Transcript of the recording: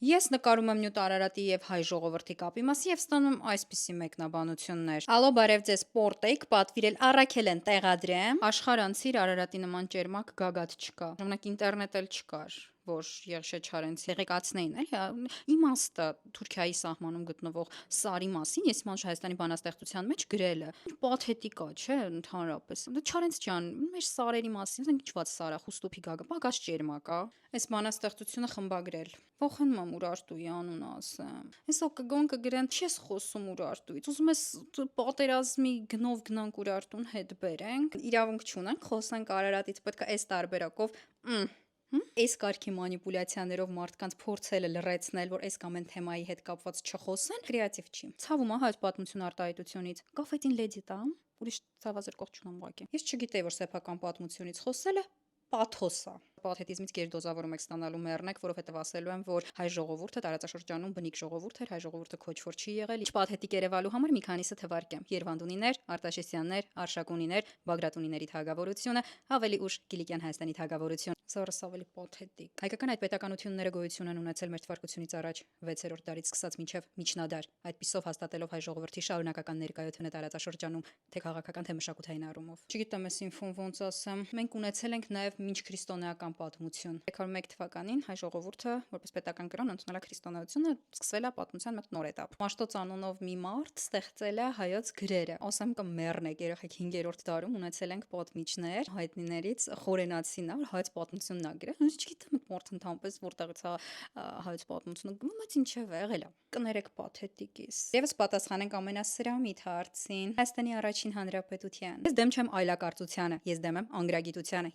Ես նկարում եմ Նյութ Արարատի եւ հայ ժողովրդի կապի մասին եւ ստանում այսպիսի մեկնաբանություններ։ Ալո, բարև ձեզ, պորտեյք, պատվիրել առաքել են տեղադրեմ։ Աշխարհանցիր Արարատի նման ճերմակ գագաթ չկա։ Ժամանակ ինտերնետ էլ չկար, որ Եղշե Չարենցի տեղեկացնեին, էլի, իմաստը Թուրքիայի սահմանում գտնվող սարի մասին, ես իմանա Հայաստանի բանաստեղծության մեջ գրելը։ Պաթետիկ է, չէ՞, ընդհանրապես։ Չարենց ջան, մեր սարերի մասին, ասենք ինչված սարա, խուստուփի գագը, պակաս ճերմակ է։ Այս բանաստեղծությունը խմբագրել։ Ոխնում եմ Ուրարտուի անունը ասեմ։ Հեսա կգոն կգրեն, չես խոսում Ուրարտուից։ Ուզում ես պատերազմի գնով գնանք Ուրարտուն հետ բերենք։ Իրավունք չունենք, խոսենք Արարատից, պետք է այս տարբերակով այս կարգի մանիպուլյացիաներով մարդկանց փորձել է լրացնել, որ այս կամ այն թեմայի հետ կապված չխոսեն, կրեատիվ չի։ Ցավում է հայոց պատմություն արտահայտությունից։ Գաֆետին լեդի տամ, ուրիշ ցավազրկող չունեմ ուղղակի։ Ես չգիտեի, որ սեփական պատմությունից խոսելը պաթոս է։ Պաթետիզմից գերդոզավորում եք ստանալու մեռնեք, որովհետև ասելու եմ, որ հայ ժողովուրդը տարածաշրջանում բնիկ ժողովուրդ էր, հայ ժողովուրդը քոչվոր չի եղել։ Ինչ պաթետիկ երևալու համար մի քանիսը թվարկեմ. Երվանդունիներ, Արտաշեսյաններ, Արշակունիներ, Բագրատունիների թագավորությունը, ավելի ուշ Կիլիկյան Հայաստանի թագավորություն։ Զորս ավելի պաթետիկ։ Հայկական այդ պետականությունները գոյություն են ունեցել մեր թվարկությունից առաջ 6-րդ դարից սկսած մինչև միջնադար։ Այդպիսով հաստատելով հայ ժողովրդի շարունակական ներկայությունը տարածաշրջանում, թե քաղաքական, թե մշակութային առումով։ Չգիտեմ, այս ինֆոն ոնց ասեմ։ Մենք ունեցել ենք նաև մինչքրիստոնեական պատմություն։ 301 թվականին հայ ժողովուրդը որպես պետական կրոն ընդունել է քրիստոնեությունը, սկսվել է պատմության մեկ նոր էտապ։ Մաշտոց անունով մի մարդ ստեղծել է հայոց գրերը։ Ասեմ կմեռնեք, երեխեք 5-րդ դարում ունեցել ենք պատմիչներ, հայտնիներից խորենացին է, որ հայոց պատմությունն է գրել։ Չգիտեմ, մարդ ընդհանրապես որտեղից է հայոց պատմությունը գնում, բայց ինչև եղել է։ Կներեք պաթետիկիս։ Եվս պատասխանենք ամենասրամիտ հարցին։ Հայաստանի առաջին հանրապետության։ Ես դեմ չեմ այլակարծությանը, ես դեմ եմ անգրագիտությանը,